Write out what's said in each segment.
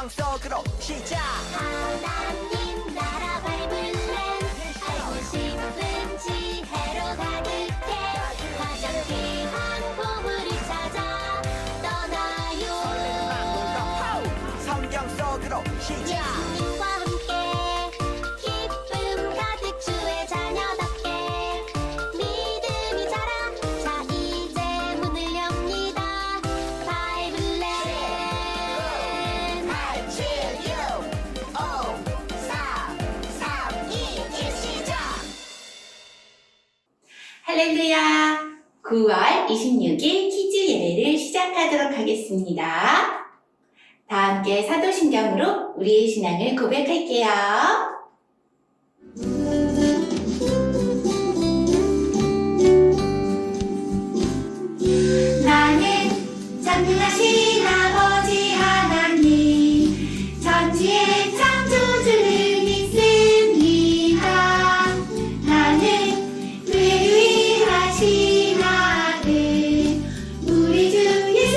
성경 속으로 시작. 하나님 나라 바이블랜 알고 싶은 지혜로 가득해 가장 귀한 보물을 찾아 떠나요. 성경 속으로 시작. 예수님과 함께 기쁨 가득 주의 자녀답게 믿음이 자라. 자 이제 문을 엽니다. 바이블랜 8, 7, 6, 5, 4, 3, 2, 1 시작. 할렐루야! 9월 26일 키즈 예배를 시작하도록 하겠습니다. 다 함께 사도신경으로 우리의 신앙을 고백할게요. 나는 전능하신 아버지 하나님 천지의 창조주를 믿습니다. 나는 그의 유일하신 아들 우리 주 예수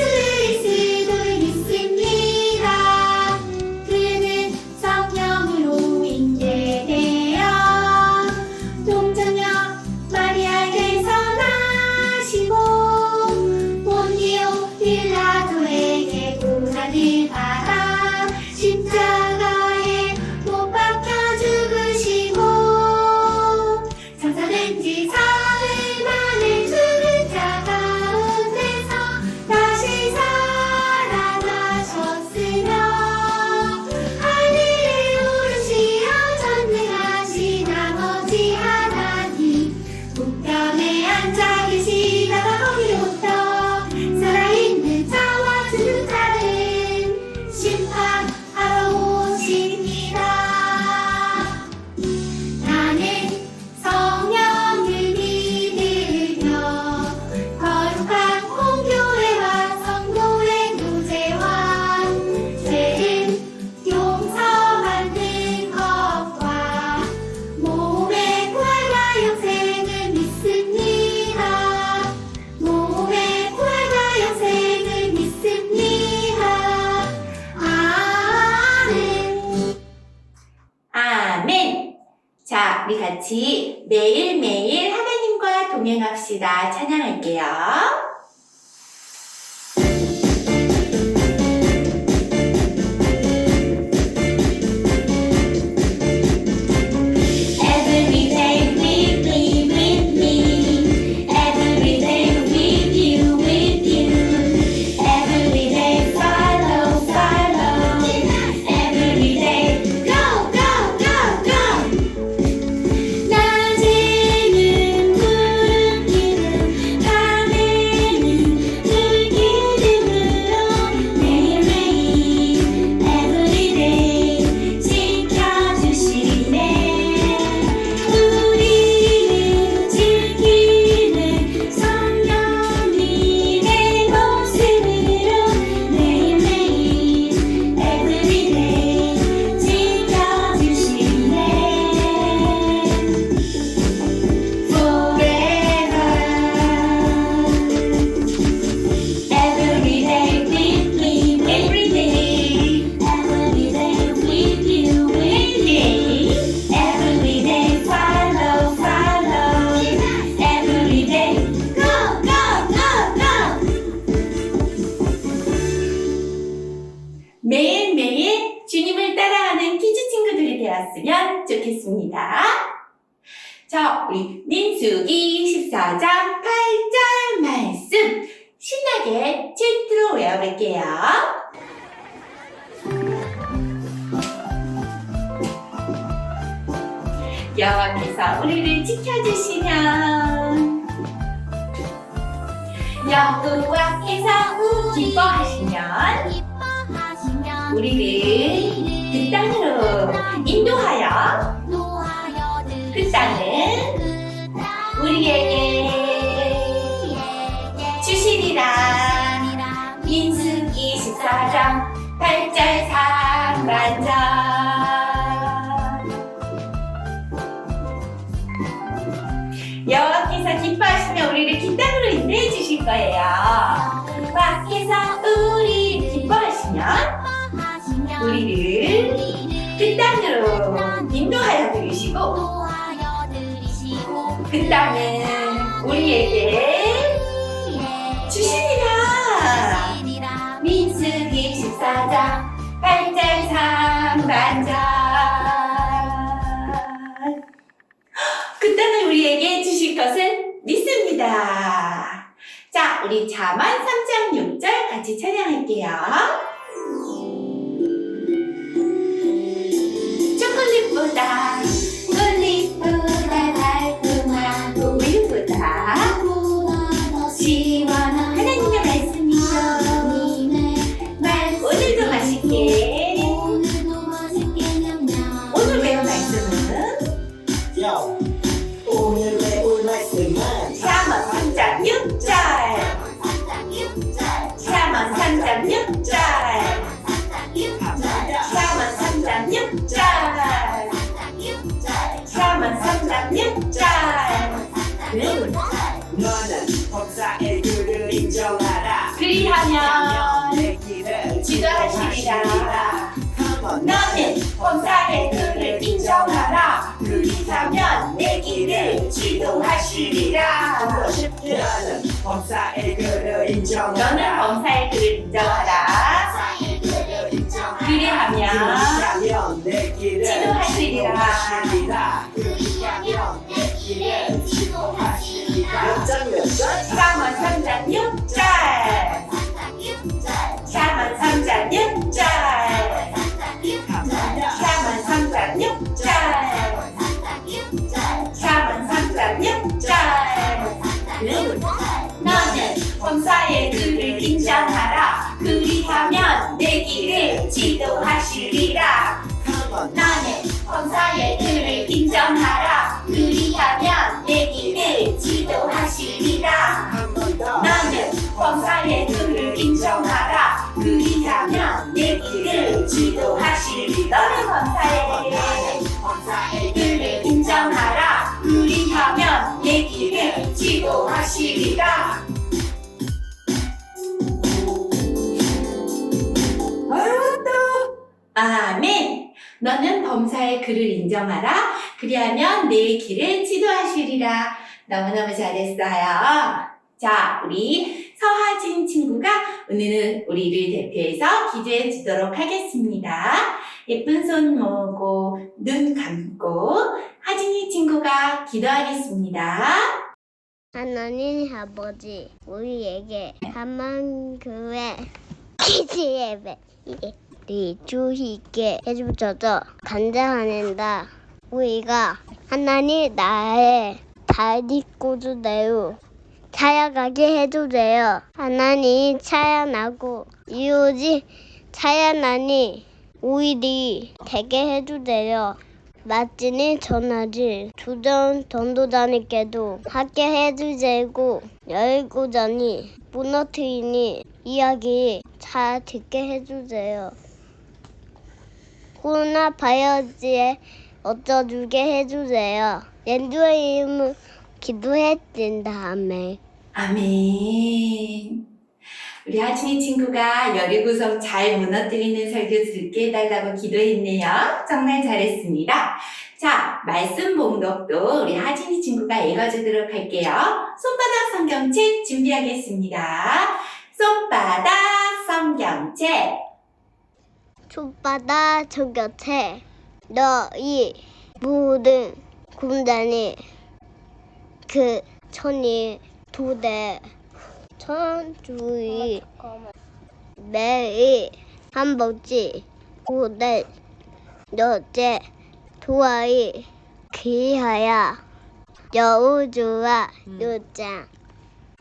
그리스도를 믿습니다. 그는 성령으로 잉태되어 동정녀 마리아에게서 나시고 본디오 빌라도에게 고난을 받아 십자가에 못 박혀 죽으시고 장사된 지 사흘 만에 죽은 자 가운데서 다시 살아나셨으며 하늘에 오르시어 전능하신 아버지 하나님 우편에 앉아 계시다가 거기로부터 살아있는 자와 죽은 자를 심판하러 오십니다. 나는 성령을 믿으며 거룩한 공교회와 성도의 교제와 죄를 용서받는 것과 몸의 부활과 영생을 믿습니다. 몸의 부활과 영생을 믿습니다. 아멘. 아멘. 자, 우리 같이 매일매일 하나님과 동행합시다. 찬양할게요. Every day with me. Every day with you. Every day follow. Every day go. 낮에는 구름 기름 밤에는 불 기름으로 매일매일 everyday 지켜주시네. 우리를 지키는 성령님의 모습으로 매일매일 everyday 지켜주시네. Forever everyday with me, everyday with you, everyday follow, everyday go. 매일매일 주님을 따라가는 키즈 친구들이 되었으면 좋겠습니다. 자, 우리 민수기 14장 8절 말씀 신나게 칠트로 외워볼게요. 여호와께서 우리를 지켜주시면 여호와께서 기뻐하시면 우리를 그 땅으로 인도하여 그 땅은 우리에게 주시리라. 민수기 14장 8절 상반절. 여호와께서 기뻐하시면 우리를 그 땅으로 인도해 주실 거예요. 여호와께서 우리를 기뻐하시면 우리를 그 땅으로 인도하여 들이시고 노하여 들이시고 그 땅은 우리에게 주시리라. 주시리라. 민수기 14장 8절 상반절. 그 땅을 우리에게 주실 것을 믿습니다. 자, 우리 잠언 3장 6절 같이 찬양할게요. 초콜릿보다 꿀릿보다 달콤한 우유보다 시원한 하나님의 말씀이죠. 오늘도 맛있게. 오늘 배운 말씀은 오늘 배울 말씀은 잠언 3장 6절. 잠언 3장 6절. 잠언 3장 6절. 잠언 3장 6절. 너는 법사의 글을 인정하라. 그리하면 내 길을 지도하시리라. 너는 범사의 글을 인정하라. 그리하면 내 길을 지도하시리라. 너는 법사의 글을 너는 인정하라. 범사의 글을 인정하라. 그리하면 내 길을 지도하시리라. 그리하면 내 길을 지도하시리라. 몇 장 몇 절? 잠언 3장 6절. 잠언 3장 6절. 잠언 3장 6절. 잠언 3장 6절. 너는 범사의 글을 인정하라. 그리하면 내 길을 지도하시리라. 너는 범사의 글을 인정하라. 그리하면 내 길을 지도하시리라. 너는 범사의 글을 인정하라. 그리하면 내 길을 지도하시리라. 너는 범사의 글을 인정하라. 그리하면 내 길을 지도하시리라. 아멘. 너는 범사의 글을 인정하라. 그리하면 내 길을 지도하시리라. 너무너무 잘했어요. 자, 우리 서하진 친구가 오늘은 우리를 대표해서 기도해 주도록 하겠습니다. 예쁜 손 모으고 눈 감고 하진이 친구가 기도하겠습니다. 하나님 아버지, 우리에게 한만교회 키즈 예배를 주시게 해주셔서 감사합니다. 우리가 하나님 나의 다리꼬주대로 찬양하게 해주세요. 하나님 찬양하고 이오지 찬양하니 우리들이 되게 해주세요. 맛진이 전하지 주전 전도자님께도 함께 해주세고 열고자니 무너뜨리니 이야기 잘 듣게 해주세요. 코로나 바이러스에 어쩌주게 해주세요. 연주의 이름을 기도했던 다음에 아멘. 우리 하진이 친구가 열의 구성 잘 무너뜨리는 설교 듣게 해달라고 기도했네요. 정말 잘했습니다. 자, 말씀 봉독도 우리 하진이 친구가 읽어주도록 할게요. 손바닥 성경책 준비하겠습니다. 손바닥 성경책. 손바닥 저곁에 너희 모든 군단이 그 천이 도대 천주의 매일 한 번씩 고대 여제 도와이 귀하여 여우주와 요장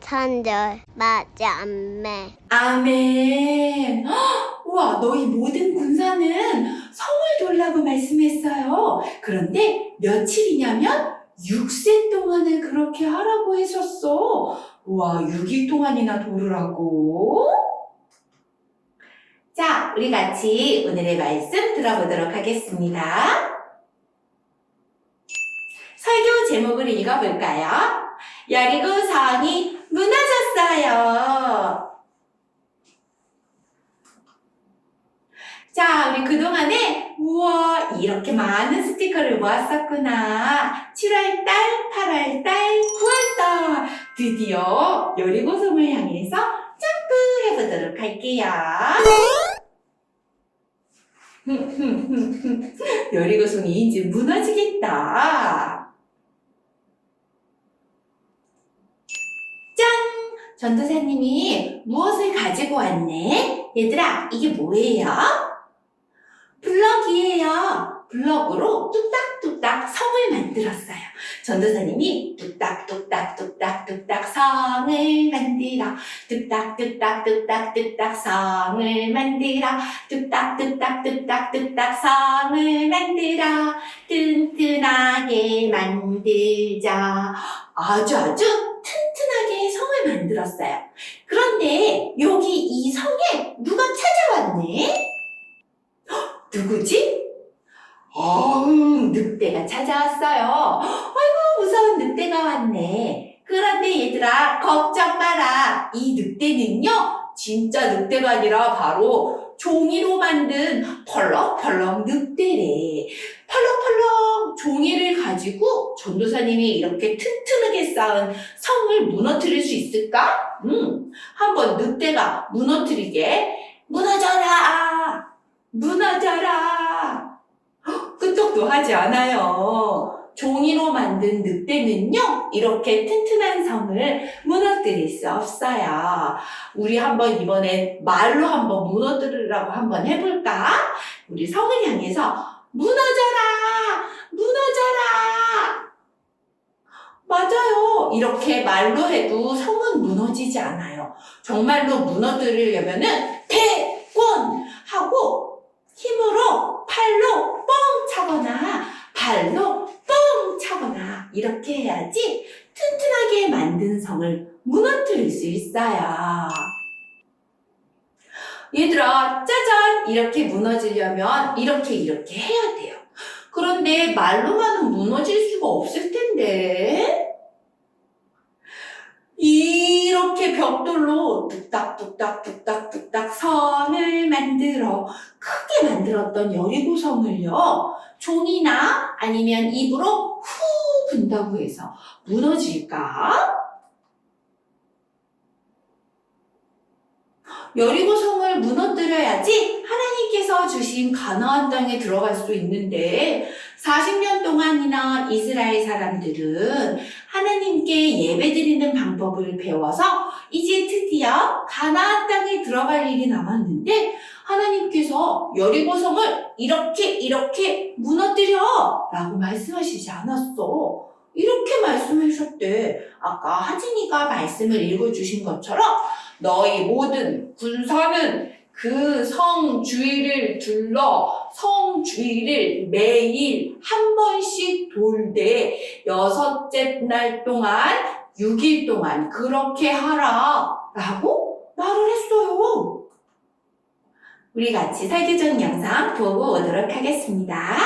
찬절 맞아매 아멘. 헉, 우와, 너희 모든 군사는 성을 돌라고 말씀했어요. 그런데 며칠이냐면 6세 동안은 그렇게 하라고 하셨어. 우와, 6일 동안이나 돌으라고? 자, 우리 같이 오늘의 말씀 들어보도록 하겠습니다. 설교 제목을 읽어볼까요? 여리고 성이 무너졌어요. 자, 우리 그동안에 우와 이렇게 많은 스티커를 모았었구나. 7월달, 8월달, 9월달 드디어 여리고성을 향해서 점프 해보도록 할게요. 여리고성이 이제 무너지겠다. 짠! 전도사님이 무엇을 가지고 왔네? 얘들아, 이게 뭐예요? 블럭이에요. 블럭으로 뚝딱뚝딱 성을 만들었어요. 전도사님이 뚝딱뚝딱뚝딱뚝딱 성을 만들어 뚝딱뚝딱뚝딱뚝딱 성을 만들어 뚝딱뚝딱뚝딱뚝딱 성을 만들어 튼튼하게 만들자. 아주 튼튼하게 성을 만들었어요. 그런데 여기 이 성에 누가 찾아왔네? 누구지? 늑대가 찾아왔어요. 아이고 무서운 늑대가 왔네. 그런데 얘들아 걱정 마라. 이 늑대는요 진짜 늑대가 아니라 바로 종이로 만든 펄럭펄럭 늑대래. 펄럭펄럭 종이를 가지고 전도사님이 이렇게 튼튼하게 쌓은 성을 무너뜨릴 수 있을까? 한번 늑대가 무너뜨리게. 무너져라! 무너져라! 끄떡도 하지 않아요. 종이로 만든 늑대는요, 이렇게 튼튼한 성을 무너뜨릴 수 없어요. 우리 한번 이번엔 말로 한번 무너뜨리려고 한번 해볼까? 우리 성을 향해서 무너져라! 무너져라! 맞아요. 이렇게 말로 해도 성은 무너지지 않아요. 정말로 무너뜨리려면은 대권! 하고 힘으로 팔로 뻥 차거나 발로 뻥 차거나 이렇게 해야지 튼튼하게 만든 성을 무너뜨릴 수 있어요. 얘들아 짜잔 이렇게 무너지려면 이렇게 해야 돼요. 그런데 말로만은 무너질 수가 없을 텐데 이렇게 벽돌로 뚝딱뚝딱 성을 만들어 크게 만들었던 여리고성을요 종이나 아니면 입으로 후 분다고 해서 무너질까? 여리고성을 무너뜨려야지 하나님께서 주신 가나안 땅에 들어갈 수 있는데 40년 동안이나 이스라엘 사람들은 하나님께 예배드리는 방법을 배워서 이제 드디어 가나안 땅에 들어갈 일이 남았는데 하나님께서 여리고성을 이렇게 무너뜨려 라고 말씀하시지 않았어. 이렇게 말씀하셨대. 아까 하진이가 말씀을 읽어주신 것처럼 너희 모든 군사는 그 성 주위를 둘러 성 주위를 매일 한 번씩 돌되 6째 날 동안 6일 동안 그렇게 하라 라고 말을 했어요. 우리 같이 설교전 영상 보고 오도록 하겠습니다.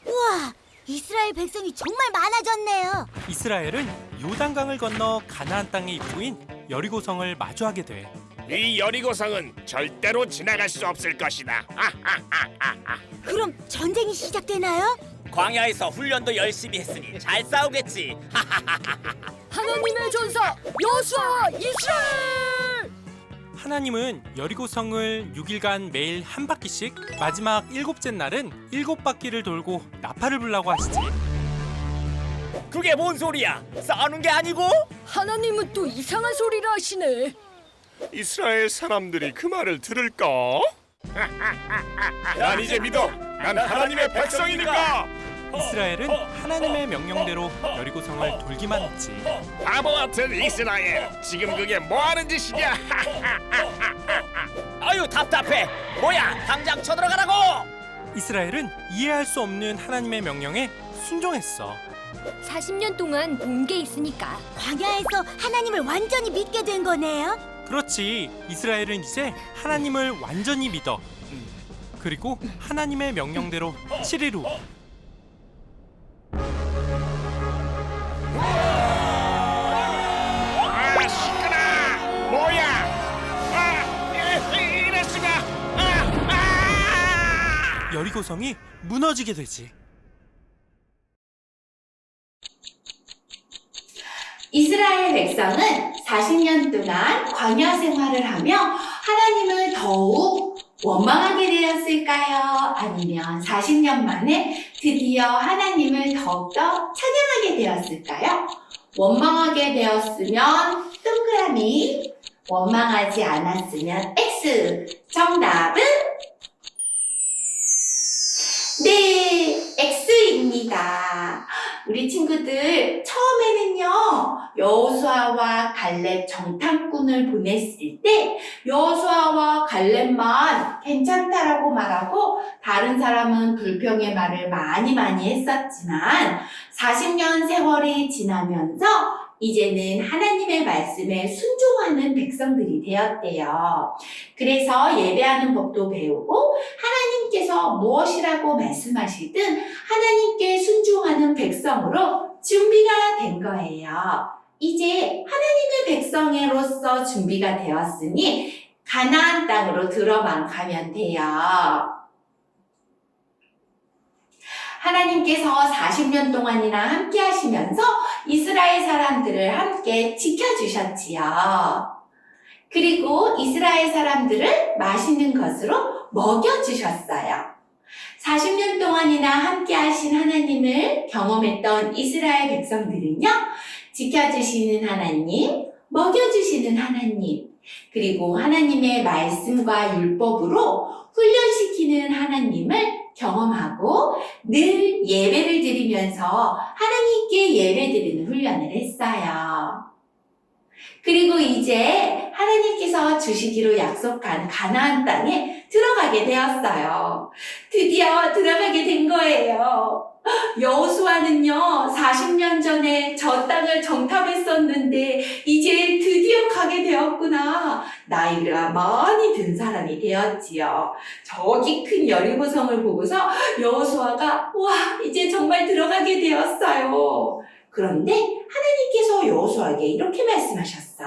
우와, 이스라엘 백성이 정말 많아졌네요. 이스라엘은 요단강을 건너 가나안 땅의 입구인 여리고성을 마주하게 돼. 이 여리고성은 절대로 지나갈 수 없을 것이다. 그럼 전쟁이 시작되나요? 광야에서 훈련도 열심히 했으니 잘 싸우겠지. 하나님의 전사 여수아와 이스라엘! 하나님은 여리고성을 6일간 매일 한 바퀴씩 마지막 7째 날은 7바퀴를 돌고 나팔을 불라고 하시지. 그게 뭔 소리야? 싸우는 게 아니고? 하나님은 또 이상한 소리를 하시네. 이스라엘 사람들이 그 말을 들을까? 난 이제 믿어. 난 하나님의 백성이니까. 이스라엘은 하나님의 명령대로 여리고성을 돌기만 했지. 바보 같은 이스라엘. 지금 그게 뭐 하는 짓이냐? 아유 답답해. 뭐야? 당장 쳐들어가라고. 이스라엘은 이해할 수 없는 하나님의 명령에 순종했어. 40년 동안 본 게 있으니까. 광야에서 하나님을 완전히 믿게 된 거네요. 그렇지. 이스라엘은 이제 하나님을 완전히 믿어. 그리고 하나님의 명령대로 7일 후 시끄러. 뭐야? 이럴 수가. 여리고성이 무너지게 되지. 이스라엘 백성은 40년 동안 광야 생활을 하며 하나님을 더욱 원망하게 되었을까요? 아니면 40년 만에 드디어 하나님을 더욱더 찬양하게 되었을까요? 원망하게 되었으면 동그라미, 원망하지 않았으면 X. 정답은 네, X입니다. 우리 친구들 처음에는요, 여호수아와 갈렙 정탐꾼을 보냈을 때 여호수아와 갈렙만 괜찮다라고 말하고 다른 사람은 불평의 말을 많이 했었지만 40년 세월이 지나면서 이제는 하나님의 말씀에 순종하는 백성들이 되었대요. 그래서 예배하는 법도 배우고 하나님께서 무엇이라고 말씀하시든 하나님께 순종하는 백성으로 준비가 된 거예요. 이제 하나님의 백성으로서 준비가 되었으니 가나안 땅으로 들어만 가면 돼요. 하나님께서 40년 동안이나 함께 하시면서 이스라엘 사람들을 함께 지켜주셨지요. 그리고 이스라엘 사람들을 맛있는 것으로 먹여주셨어요. 40년 동안이나 함께 하신 하나님을 경험했던 이스라엘 백성들은요, 지켜주시는 하나님, 먹여주시는 하나님, 그리고 하나님의 말씀과 율법으로 훈련시키는 하나님을 경험하고 늘 예배를 드리면서 하나님께 예배드리는 훈련을 했어요. 그리고 이제 하나님께서 주시기로 약속한 가나안 땅에 들어가게 되었어요. 드디어 들어가게 된 거예요. 여호수아는요, 40년 전에 저 땅을 정탐했었는데 이제 드디어 가게 되었구나. 나이가 많이 든 사람이 되었지요. 저기 큰 여리고성을 보고서 여호수아가 와, 이제 정말 들어가게 되었어요. 그런데 하나님께서 여호수아에게 이렇게 말씀하셨어.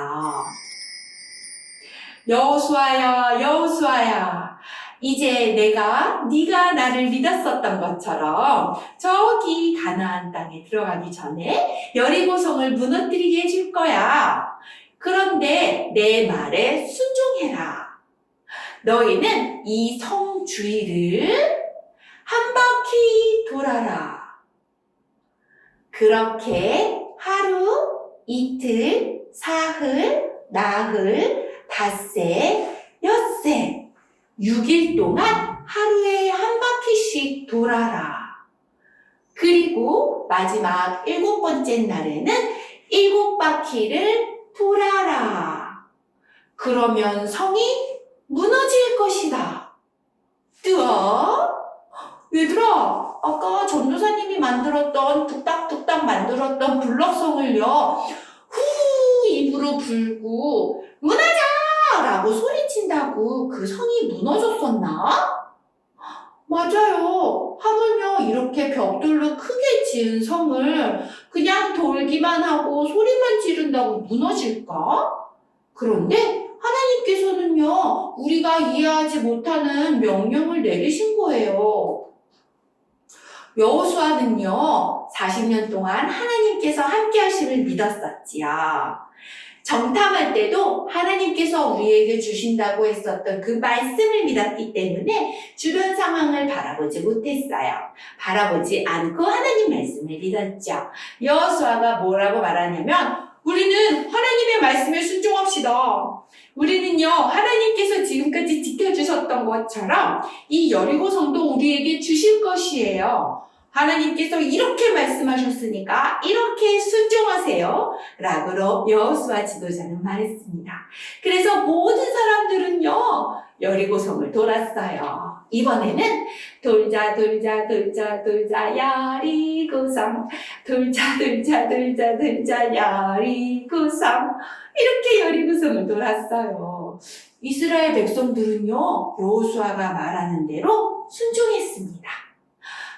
여호수아야, 여호수아야, 이제 네가 나를 믿었었던 것처럼 저기 가나안 땅에 들어가기 전에 여리고성을 무너뜨리게 해줄 거야. 그런데 내 말에 순종해라. 너희는 이 성 주위를 한 바퀴 돌아라. 그렇게 하루, 이틀, 사흘, 나흘, 닷새, 엿새 6일 동안 하루에 한 바퀴씩 돌아라. 그리고 마지막 7번째 날에는 7바퀴를 돌아라. 그러면 성이 무너질 것이다. 뜨어? 얘들아, 아까 전도사님이 만들었던 뚝딱뚝딱 만들었던 블럭성을요, 후 입으로 불고 무너져! 라고 소리친다고 그 성이 무너졌었나? 맞아요. 하물며 이렇게 벽돌로 크게 지은 성을 그냥 돌기만 하고 소리만 지른다고 무너질까? 그런데 하나님께서는요, 우리가 이해하지 못하는 명령을 내리신 거예요. 여호수아는요, 40년 동안 하나님께서 함께 하심을 믿었었지요. 정탐할 때도 하나님께서 우리에게 주신다고 했었던 그 말씀을 믿었기 때문에 주변 상황을 바라보지 못했어요. 바라보지 않고 하나님 말씀을 믿었죠. 여호수아가 뭐라고 말하냐면, 우리는 하나님의 말씀에 순종합시다. 우리는요, 하나님께서 지금까지 지켜주셨던 것처럼 이 여리고성도 우리에게 주실 것이에요. 하나님께서 이렇게 말씀하셨으니까 이렇게 순종하세요. 라고 여호수아 지도자는 말했습니다. 그래서 모든 사람들은요, 여리고성을 돌았어요. 이번에는 돌자 여리고성, 돌자 여리고성, 이렇게 여리고성을 돌았어요. 이스라엘 백성들은요, 여호수아가 말하는 대로 순종했습니다.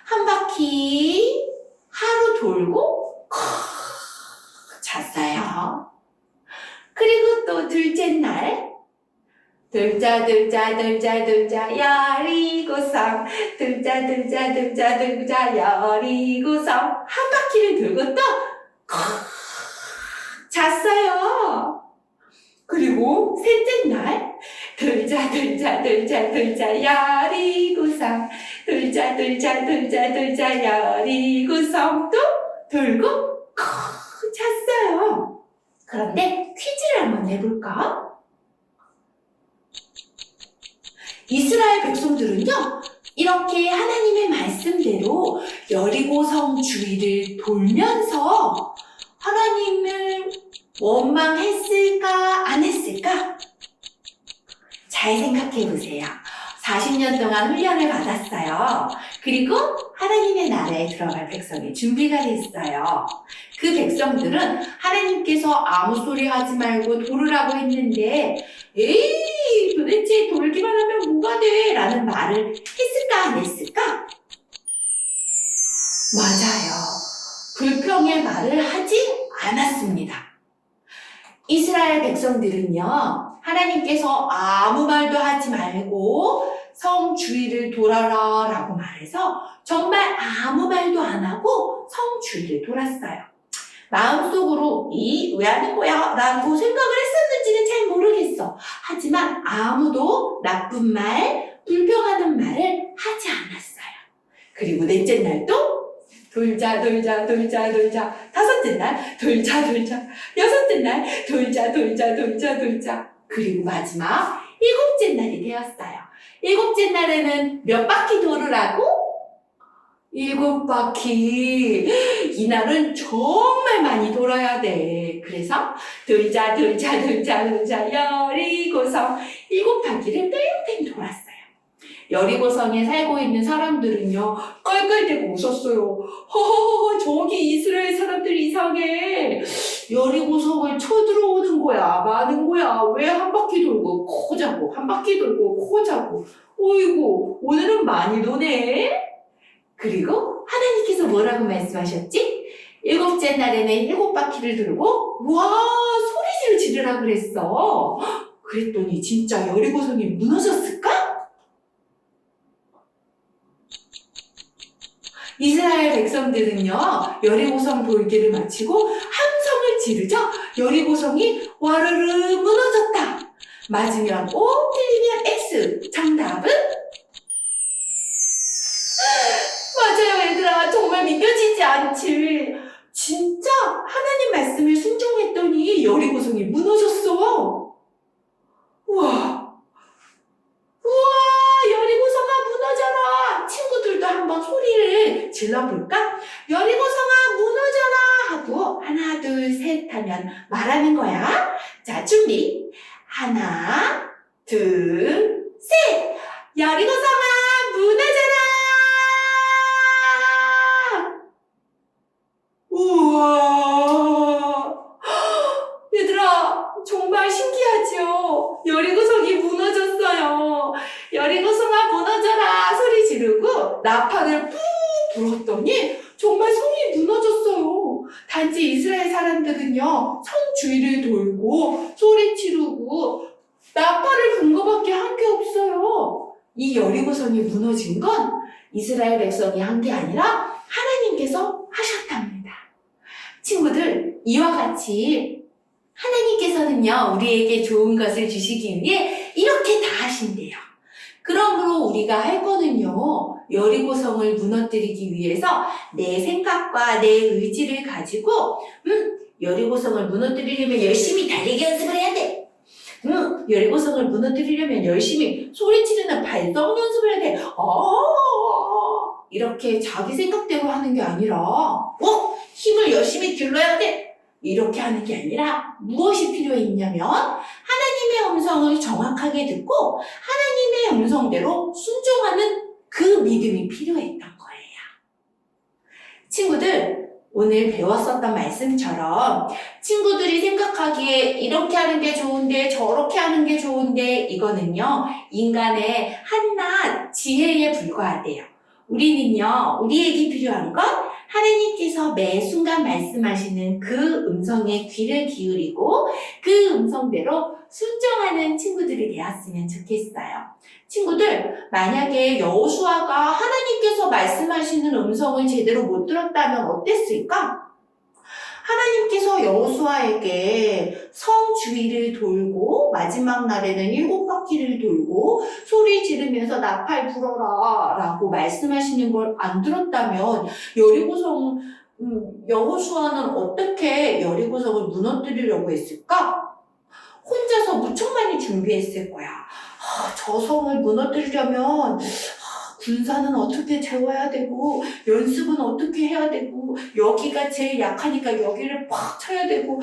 한 바퀴 하루 돌고 잤어요. 그리고 또 둘째 날 돌자 돌자 돌자 돌자 여리고성 돌자 여리고성 한 바퀴를 돌고 또 잤어요. 그리고 셋째 날 돌자 여리고성 돌자 여리고성 또 돌고 잤어요. 그런데 퀴즈를 한번 내볼까? 이스라엘 백성들은요, 이렇게 하나님의 말씀대로 여리고성 주위를 돌면서 하나님을 원망했을까, 안 했을까? 잘 생각해 보세요. 40년 동안 훈련을 받았어요. 그리고 하나님의 나라에 들어갈 백성이 준비가 됐어요. 그 백성들은 하나님께서 아무 소리 하지 말고 돌으라고 했는데 에이 도대체 돌기만 하면 뭐가 돼? 라는 말을 했을까 안 했을까? 맞아요. 불평의 말을 하지 않았습니다. 이스라엘 백성들은요, 하나님께서 아무 말도 하지 말고 성 주위를 돌아라 라고 말해서 정말 아무 말도 안 하고 성 주위를 돌았어요. 마음속으로 왜 하는 거야? 라고 생각을 했었는지는 잘 모르겠어. 하지만 아무도 나쁜 말, 불평하는 말을 하지 않았어요. 그리고 넷째 날도 돌자 다섯째 날 돌자 여섯째 날 돌자 그리고 마지막 일곱째 날이 되었어요. 일곱째 날에는 몇 바퀴 돌으라고? 7바퀴. 이날은 정말 많이 돌아야 돼. 그래서 돌자 여리고성 7바퀴를 뺑뺑 돌았어요. 여리고성에 살고 있는 사람들은요, 깔깔대고 웃었어요. 허허허, 저기 이스라엘 사람들 이상해. 여리고성을 쳐들어오는 거야, 마는 거야. 왜 한 바퀴 돌고 코 자고, 한 바퀴 돌고 코 자고. 어이구, 오늘은 많이 도네. 그리고 하나님께서 뭐라고 말씀하셨지? 7째 날에는 7바퀴를 돌고 와, 소리를 지르라 그랬어. 그랬더니 진짜 여리고성이 무너졌을까? 이스라엘 백성들은요, 여리고성 돌기를 마치고 함성을 지르자 여리고성이 와르르 무너졌다. 맞으면 O, 틀리면 X. 정답은? 맞아요, 얘들아. 정말 믿겨지지 않지. 진짜 하나님 말씀을 순종했더니 여리고성이 무너졌어. 우와, 여리고성아 무너져라. 친구들도 한번 소리를 질러볼까? 여리고성아 무너져라 하고 하나 둘 셋 하면 말하는 거야. 자, 준비. 하나 둘 셋. 여리고성아 무너져라. 우와, 얘들아, 정말 신기하죠? 여리고성이 무너졌어요. 여리고성아 무너져라 소리 지르고 나팔을 푹 불었더니 정말 성이 무너졌어요. 단지 이스라엘 사람들은요, 성 주위를 돌고 소리 지르고 나팔을 분 거밖에 한 게 없어요. 이 여리고성이 무너진 건 이스라엘 백성이 한 게 아니라 하나님께서 하셨답니다. 친구들, 이와 같이 하나님께서는요, 우리에게 좋은 것을 주시기 위해 이렇게 다 하신대요. 그러므로 우리가 할 거는요, 여리고성을 무너뜨리기 위해서 내 생각과 내 의지를 가지고 여리고성을 무너뜨리려면 열심히 달리기 연습을 해야 돼. 여리고성을 무너뜨리려면 열심히 소리치는 발성 연습을 해야 돼. 이렇게 자기 생각대로 하는 게 아니라 힘을 열심히 길러야 돼. 이렇게 하는 게 아니라 무엇이 필요했냐면 하나님의 음성을 정확하게 듣고 하나님의 음성대로 순종하는 그 믿음이 필요했던 거예요. 친구들, 오늘 배웠었던 말씀처럼 친구들이 생각하기에 이렇게 하는 게 좋은데 저렇게 하는 게 좋은데 이거는요, 인간의 한낱 지혜에 불과하대요. 우리는요, 우리에게 필요한 건 하나님께서 매 순간 말씀하시는 그 음성에 귀를 기울이고 그 음성대로 순종하는 친구들이 되었으면 좋겠어요. 친구들, 만약에 여호수아가 하나님께서 말씀하시는 음성을 제대로 못 들었다면 어땠을까? 하나님께서 여호수아에게 성 주위를 돌고 마지막 날에는 7바퀴를 돌고 소리 지르면서 나팔 불어라 라고 말씀하시는 걸 안 들었다면 여리고성 여호수아는 어떻게 여리고성을 무너뜨리려고 했을까? 혼자서 무척 많이 준비했을 거야. 저 성을 무너뜨리려면 군사는 어떻게 재워야 되고 연습은 어떻게 해야 되고 여기가 제일 약하니까 여기를 팍 쳐야 되고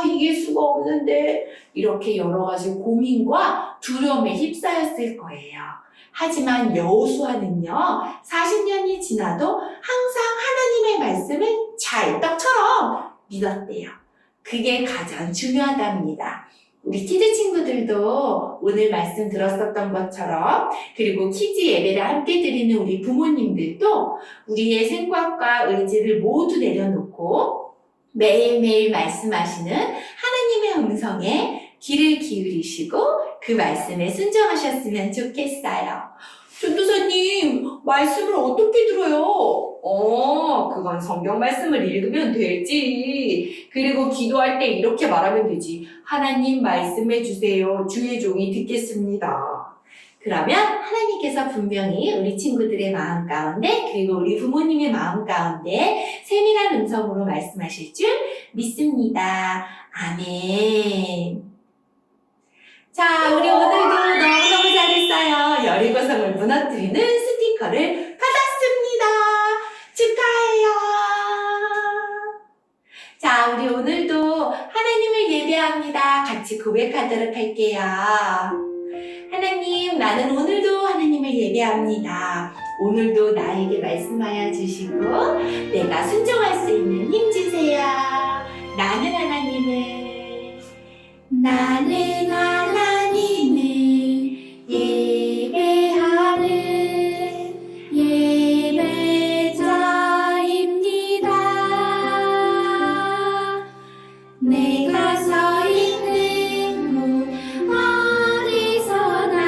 이길 수가 없는데 이렇게 여러 가지 고민과 두려움에 휩싸였을 거예요. 하지만 여호수아는요 40년이 지나도 항상 하나님의 말씀을 찰떡처럼 믿었대요. 그게 가장 중요하답니다. 우리 키즈 친구들도 오늘 말씀 들었었던 것처럼 그리고 키즈 예배를 함께 드리는 우리 부모님들도 우리의 생각과 의지를 모두 내려놓고 매일매일 말씀하시는 하나님의 음성에 귀를 기울이시고 그 말씀에 순종하셨으면 좋겠어요. 전도사님, 말씀을 어떻게 들어요? 그건 성경 말씀을 읽으면 되지. 그리고 기도할 때 이렇게 말하면 되지. 하나님 말씀해 주세요. 주의 종이 듣겠습니다. 그러면 하나님께서 분명히 우리 친구들의 마음 가운데 그리고 우리 부모님의 마음 가운데 세밀한 음성으로 말씀하실 줄 믿습니다. 아멘. 자, 우리 오늘도 너무너무 잘했어요. 여리고성을 무너뜨리는 스티커를 받았습니다. 축하해요. 자, 우리 오늘도 하나님을 예배합니다. 같이 고백하도록 할게요. 하나님, 나는 오늘도 하나님을 예배합니다. 오늘도 나에게 말씀하여 주시고 내가 순종할 수 있는 힘 주세요. 나는 하나님을 예배하는 예배자입니다. 내가 서 있는 곳 어디서나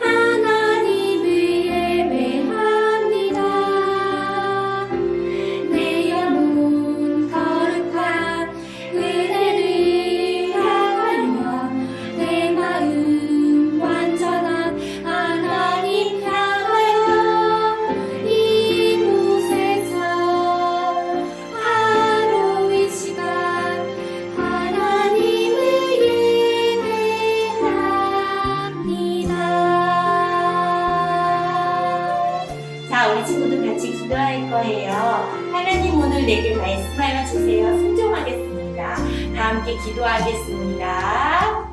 하나님을 예배합니다. 내 영혼 거룩한 은혜를 향하여 내 마음 완전한 하나님 향하여 이곳에서 하루 이 시간 하나님을 예배합니다. 자, 우리 친구들 같이 기도할 거예요. 하나님 오늘 내게 말씀하여 주세요. 순종하겠습니다. 다 함께 기도하겠습니다.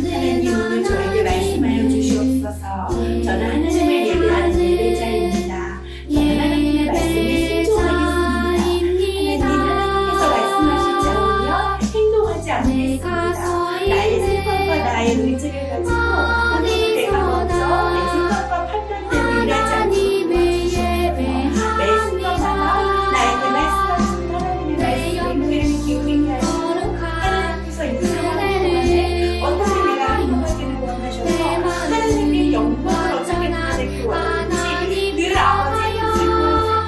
하나님 오늘 저에게 말씀하여 주시옵소서. 저는 하나님을 예배하는 예배자입니다. 저는 하나님의 말씀에 순종하겠습니다. 하나님께서 말씀하실 자오며 행동하지 않겠습니다. 나의 생각과 나의 의지를 가지고 하나님 내가 먼저 내 생각과 판단대로 일하지 않도록 도와주시옵소서. 매 순간마다 나에게 말씀하신 하나님의 말씀에 귀를 기울이게 하시고 하나님께서 이 상황을 동안에 어떻게 내가 행동하기를 원하셔서 하나님의 영광을 어떻게 드러내기 원하는지 늘 아버지의 뜻을 보여주시고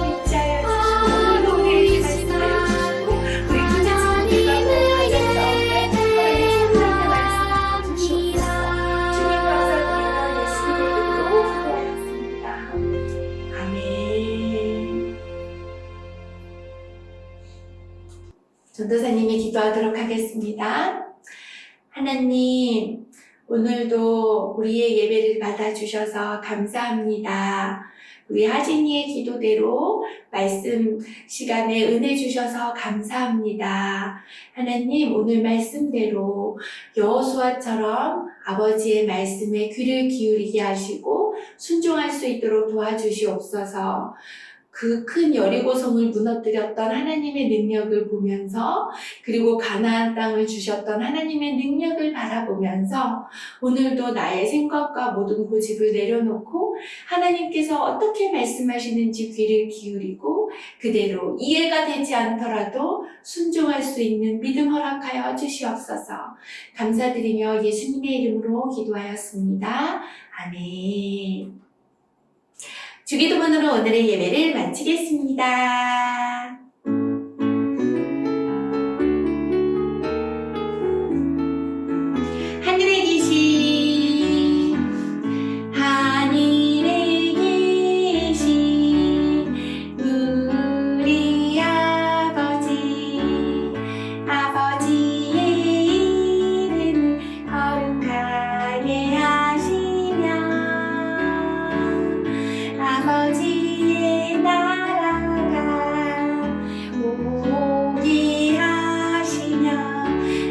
믿자여 주시고 우리에게 말씀하여 주시고 우리 부자 친구들과 가정 가운데 하나님의 말씀을 주시옵소서. 주님 감사드리며 예수님의 이름으로 기도하였습니다. 아멘. 전도사님이 기도하도록 하겠습니다. 하나님, 오늘도 우리의 예배를 받아주셔서 감사합니다. 우리 하진이의 기도대로 말씀 시간에 은혜 주셔서 감사합니다. 하나님, 오늘 말씀대로 여호수아처럼 아버지의 말씀에 귀를 기울이게 하시고 순종할 수 있도록 도와주시옵소서. 그 큰 여리고성을 무너뜨렸던 하나님의 능력을 보면서 그리고 가나안 땅을 주셨던 하나님의 능력을 바라보면서 오늘도 나의 생각과 모든 고집을 내려놓고 하나님께서 어떻게 말씀하시는지 귀를 기울이고 그대로 이해가 되지 않더라도 순종할 수 있는 믿음 허락하여 주시옵소서. 감사드리며 예수님의 이름으로 기도하였습니다. 아멘. 주기도문으로 오늘의 예배를 마치겠습니다. 하늘에 계신 우리 아버지의 이름을 거룩하게 하시며 아버지의 나라가 오게 하시며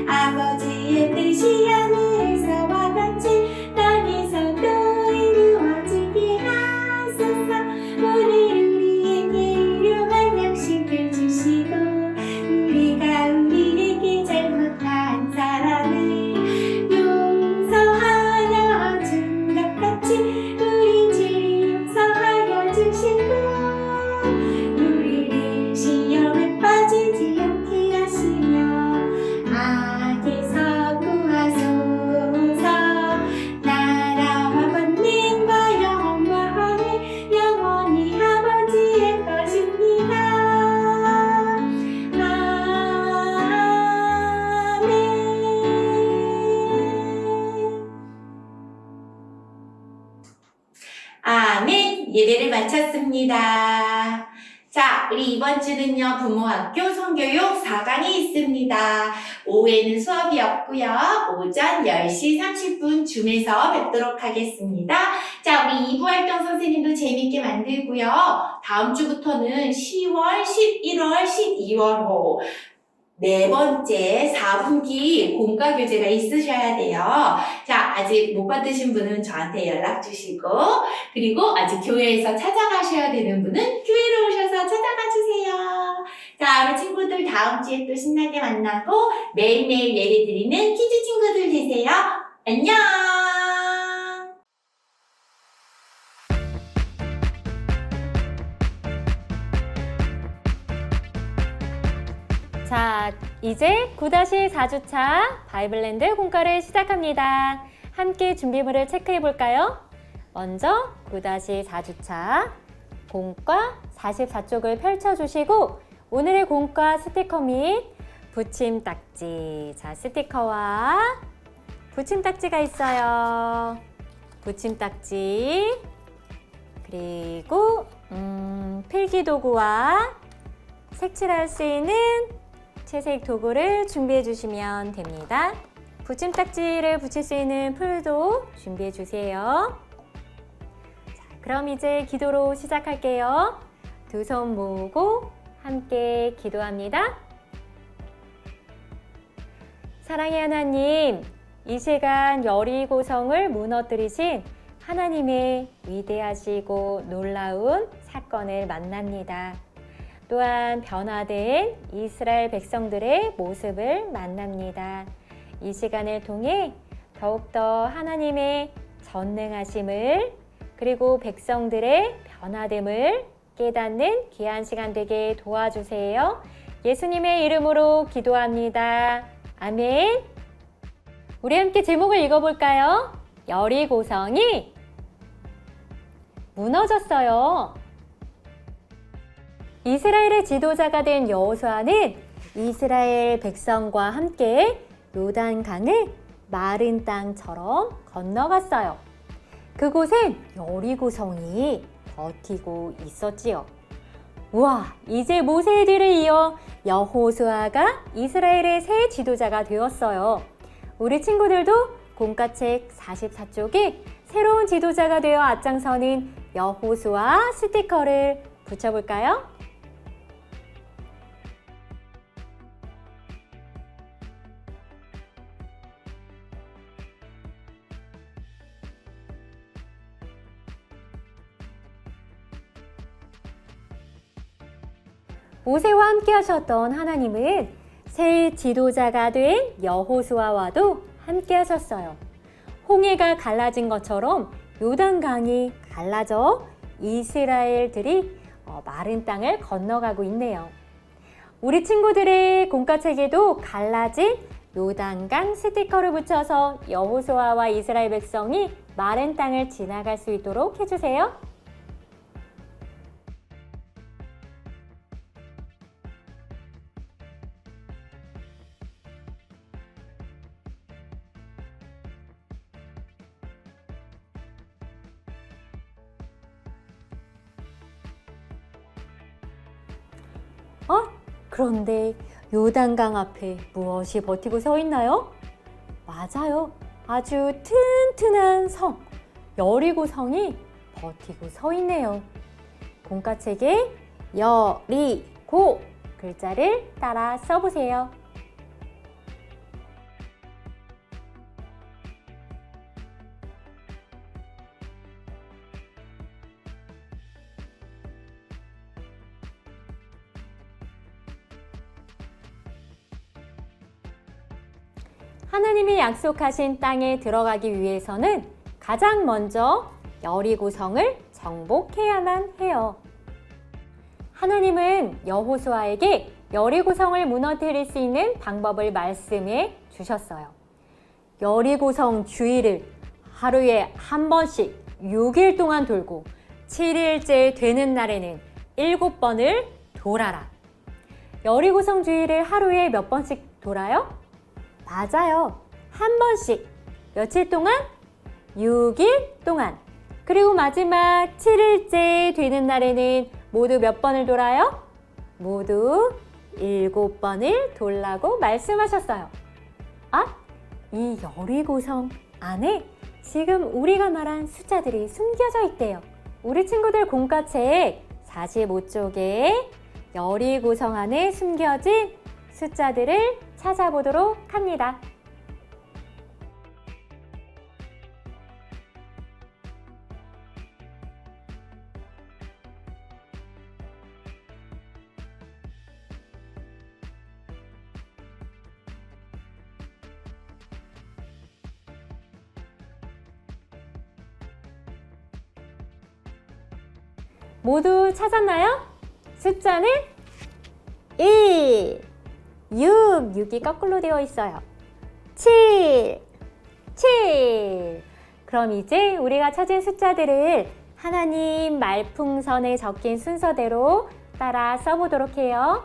아버지의 뜻이 하늘에서와 같이 땅에서도 이루어지게 하소서. 오늘 우리에게 일용할 양식을 주시고 우리가 우리에게 잘못한 사람을 용서하여 준 것 같이 우리 죄를 용서하여 주시고 우리를 시험에 빠지지 않게 하시며 악에서 구하소서. 나라와 권능과 영광이 영원히 아버지의 것입니다. 아멘. 예배를 마쳤습니다. 자, 우리 이번 주는요, 부모학교 성교육 4강이 있습니다. 오후에는 수업이 없고요. 오전 10시 30분 줌에서 뵙도록 하겠습니다. 자, 우리 2부 활동 선생님도 재밌게 만들고요. 다음 주부터는 10월, 11월, 12월호 네 번째 4분기 공과 교재가 있으셔야 돼요. 자, 아직 못 받으신 분은 저한테 연락 주시고, 그리고 아직 교회에서 찾아가셔야 되는 분은 교회로 오셔서 찾아가 주세요. 자, 우리 친구들 다음 주에 또 신나게 만나고 매일매일 예배 드리는 키즈 친구들 되세요. 안녕! 자, 이제 9-4주차 바이블랜드 공과를 시작합니다. 함께 준비물을 체크해 볼까요? 먼저 9-4주차 공과 44쪽을 펼쳐주시고 오늘의 공과 스티커 및 붙임딱지. 자, 스티커와 붙임딱지가 있어요. 붙임딱지 그리고 필기도구와 색칠할 수 있는 채색 도구를 준비해 주시면 됩니다. 붙임딱지를 붙일 수 있는 풀도 준비해 주세요. 자, 그럼 이제 기도로 시작할게요. 두 손 모으고 함께 기도합니다. 사랑의 하나님, 이 시간 여리고성을 무너뜨리신 하나님의 위대하시고 놀라운 사건을 만납니다. 또한 변화된 이스라엘 백성들의 모습을 만납니다. 이 시간을 통해 더욱더 하나님의 전능하심을 그리고 백성들의 변화됨을 깨닫는 귀한 시간 되게 도와주세요. 예수님의 이름으로 기도합니다. 아멘. 우리 함께 제목을 읽어볼까요? 여리고성이 무너졌어요. 이스라엘의 지도자가 된 여호수아는 이스라엘 백성과 함께 요단강을 마른 땅처럼 건너갔어요. 그곳엔 여리고성이 버티고 있었지요. 우와, 이제 모세의 뒤를 이어 여호수아가 이스라엘의 새 지도자가 되었어요. 우리 친구들도 공과책 44쪽에 새로운 지도자가 되어 앞장서는 여호수아 스티커를 붙여볼까요? 모세와 함께 하셨던 하나님은 새 지도자가 된 여호수아와도 함께 하셨어요. 홍해가 갈라진 것처럼 요단강이 갈라져 이스라엘들이 마른 땅을 건너가고 있네요. 우리 친구들의 공과책에도 갈라진 요단강 스티커를 붙여서 여호수아와 이스라엘 백성이 마른 땅을 지나갈 수 있도록 해주세요. 그런데 요단강 앞에 무엇이 버티고 서 있나요? 맞아요. 아주 튼튼한 성, 여리고성이 버티고 서 있네요. 공과책에 여리고 글자를 따라 써보세요. 하나님이 약속하신 땅에 들어가기 위해서는 가장 먼저 여리고성을 정복해야만 해요. 하나님은 여호수아에게 여리고성을 무너뜨릴 수 있는 방법을 말씀해 주셨어요. 여리고성 주위를 하루에 한 번씩 6일 동안 돌고 7일째 되는 날에는 7번을 돌아라. 여리고성 주위를 하루에 몇 번씩 돌아요? 맞아요. 한 번씩. 며칠 동안? 6일 동안. 그리고 마지막 7일째 되는 날에는 모두 몇 번을 돌아요? 모두 7번을 돌라고 말씀하셨어요. 이 여리고성 안에 지금 우리가 말한 숫자들이 숨겨져 있대요. 우리 친구들 공과책 45쪽에 여리고성 안에 숨겨진 숫자들을 찾아보도록 합니다. 모두 찾았나요? 숫자는 1, 6이 거꾸로 되어 있어요. 7. 그럼 이제 우리가 찾은 숫자들을 하나님 말풍선에 적힌 순서대로 따라 써보도록 해요.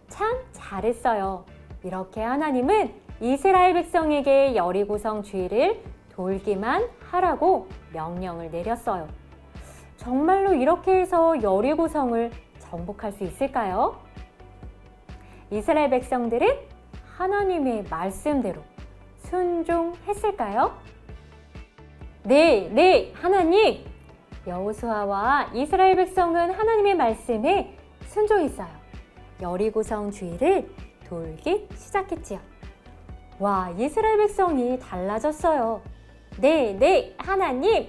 참 잘했어요. 이렇게 하나님은 이스라엘 백성에게 여리고성 주위를 돌기만 하라고 명령을 내렸어요. 정말로 이렇게 해서 여리고성을 정복할 수 있을까요? 이스라엘 백성들은 하나님의 말씀대로 순종했을까요? 네, 하나님! 여호수아와 이스라엘 백성은 하나님의 말씀에 순종했어요. 여리고성 주위를 돌기 시작했지요. 와, 이스라엘 백성이 달라졌어요. 네, 하나님!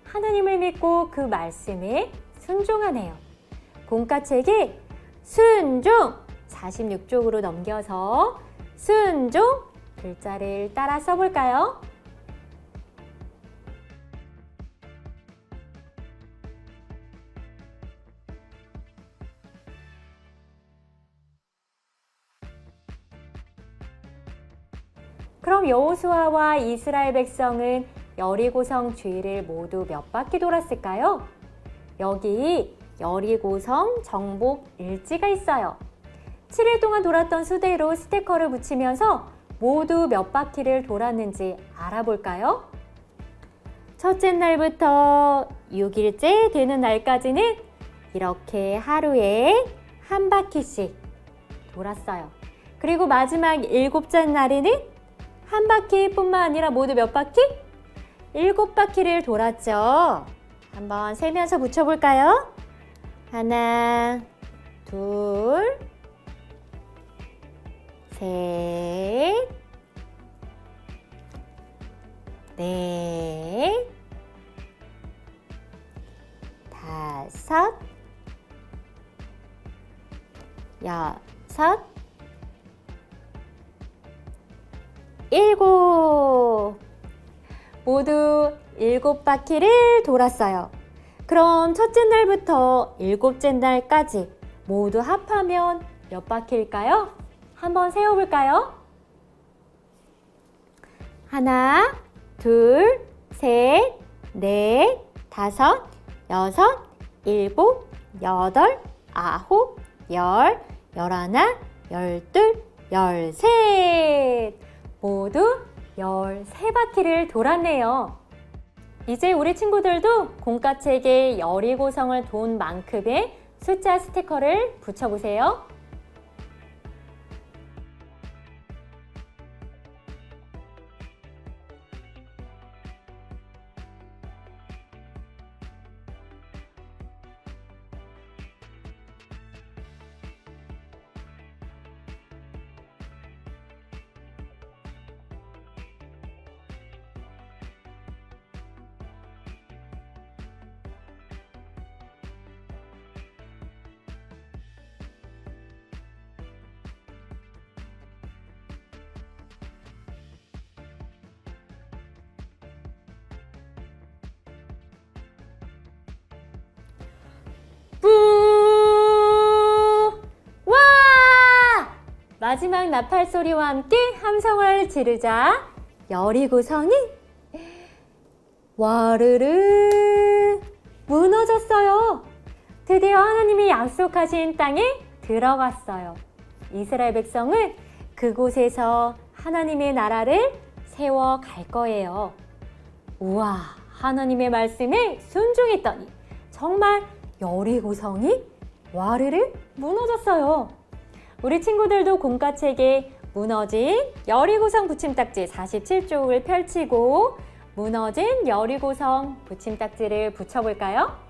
하나님을 믿고 그 말씀에 순종하네요. 공과책에 순종 46쪽으로 넘겨서 순종 글자를 따라 써볼까요? 그럼 여호수아와 이스라엘 백성은 여리고성 주위를 모두 몇 바퀴 돌았을까요? 여기 여리고성 정복 일지가 있어요. 7일 동안 돌았던 수대로 스티커를 붙이면서 모두 몇 바퀴를 돌았는지 알아볼까요? 첫째 날부터 6일째 되는 날까지는 이렇게 하루에 한 바퀴씩 돌았어요. 그리고 마지막 7째 날에는 한 바퀴뿐만 아니라 모두 몇 바퀴? 7바퀴를 돌았죠. 한번 세면서 붙여볼까요? 하나, 둘, 셋, 넷, 다섯, 여섯, 일곱. 모두 7바퀴를 돌았어요. 그럼 첫째 날부터 7째 날까지 모두 합하면 몇 바퀴일까요? 한번 세어볼까요? 하나, 둘, 셋, 넷, 다섯, 여섯, 일곱, 여덟, 아홉, 열, 열하나, 열둘, 열셋. 모두 13바퀴를 돌았네요. 이제 우리 친구들도 공과책에 여리고성을 돈 만큼의 숫자 스티커를 붙여보세요. 뿌! 와! 마지막 나팔 소리와 함께 함성을 지르자 여리고성이 와르르 무너졌어요. 드디어 하나님이 약속하신 땅에 들어갔어요. 이스라엘 백성은 그곳에서 하나님의 나라를 세워갈 거예요. 우와, 하나님의 말씀에 순종했더니 정말 여리고성이 와르르 무너졌어요. 우리 친구들도 공과책에 무너진 여리고성 붙임딱지 47쪽을 펼치고 무너진 여리고성 붙임딱지를 붙여볼까요?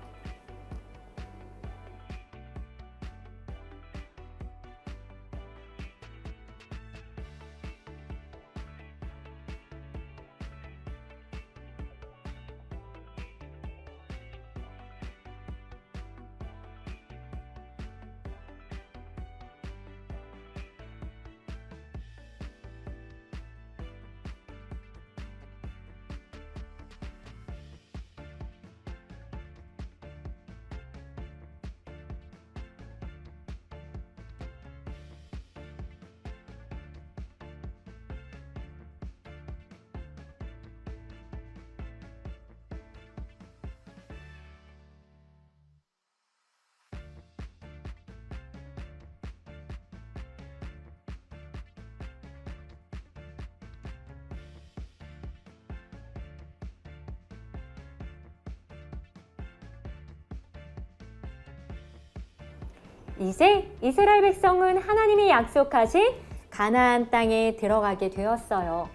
이제 이스라엘 백성은 하나님이 약속하신 가나안 땅에 들어가게 되었어요.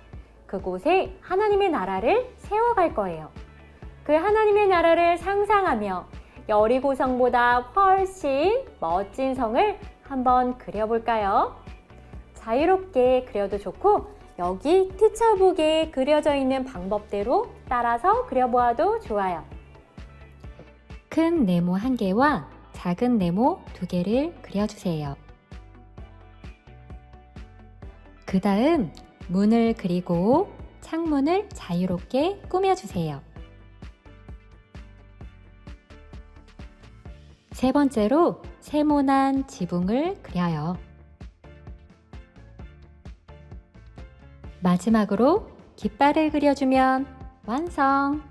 그곳에 하나님의 나라를 세워갈 거예요. 그 하나님의 나라를 상상하며 여리고성보다 훨씬 멋진 성을 한번 그려볼까요? 자유롭게 그려도 좋고 여기 티처북에 그려져 있는 방법대로 따라서 그려보아도 좋아요. 큰 네모 1개와 작은 네모 2개를 그려주세요. 그 다음 문을 그리고 창문을 자유롭게 꾸며주세요. 세 번째로 세모난 지붕을 그려요. 마지막으로 깃발을 그려주면 완성!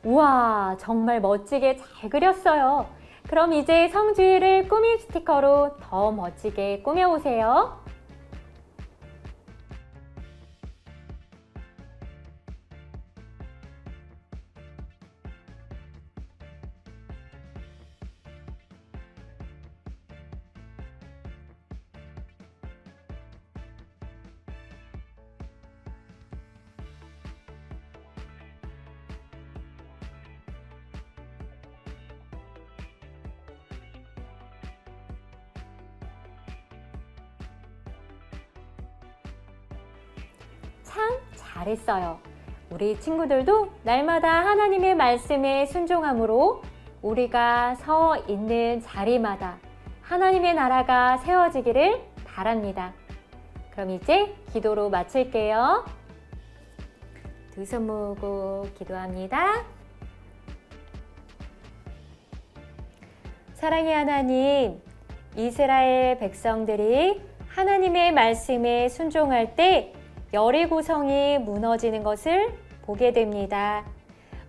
우와, 정말 멋지게 잘 그렸어요. 그럼 이제 성주를 꾸민 스티커로 더 멋지게 꾸며오세요. 참 잘했어요. 우리 친구들도 날마다 하나님의 말씀에 순종함으로 우리가 서 있는 자리마다 하나님의 나라가 세워지기를 바랍니다. 그럼 이제 기도로 마칠게요. 두 손 모으고 기도합니다. 사랑의 하나님, 이스라엘 백성들이 하나님의 말씀에 순종할 때 여리고성이 무너지는 것을 보게 됩니다.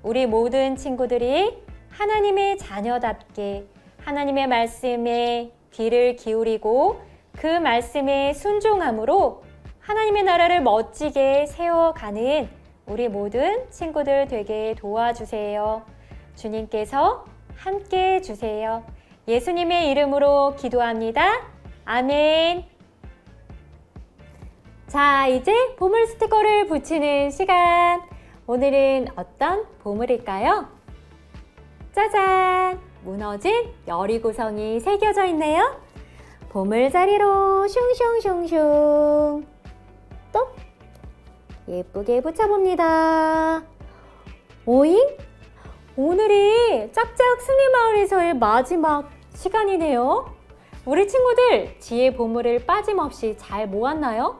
우리 모든 친구들이 하나님의 자녀답게 하나님의 말씀에 귀를 기울이고 그 말씀에 순종함으로 하나님의 나라를 멋지게 세워가는 우리 모든 친구들 되게 도와주세요. 주님께서 함께 해주세요. 예수님의 이름으로 기도합니다. 아멘. 자, 이제 보물 스티커를 붙이는 시간. 오늘은 어떤 보물일까요? 짜잔! 무너진 여리고성이 새겨져 있네요. 보물자리로 슝슝슝슝 또 예쁘게 붙여봅니다. 오잉? 오늘이 짝짝 승리마을에서의 마지막 시간이네요. 우리 친구들 지혜 보물을 빠짐없이 잘 모았나요?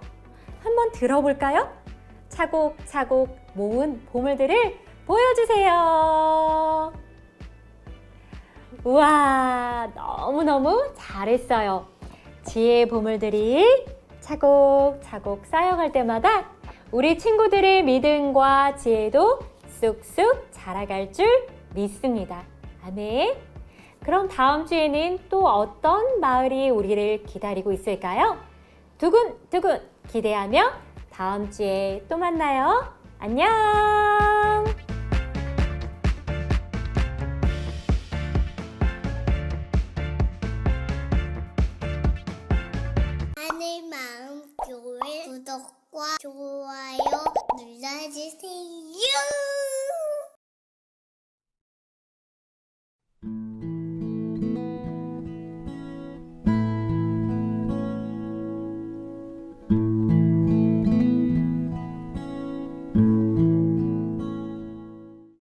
한번 들어볼까요? 차곡차곡 모은 보물들을 보여주세요. 우와, 너무너무 잘했어요. 지혜의 보물들이 차곡차곡 쌓여갈 때마다 우리 친구들의 믿음과 지혜도 쑥쑥 자라갈 줄 믿습니다. 아멘. 그럼 다음 주에는 또 어떤 마을이 우리를 기다리고 있을까요? 두근두근 기대하며 다음 주에 또 만나요. 안녕! 하늘 마음 교회 구독과 좋아요 눌러주세요.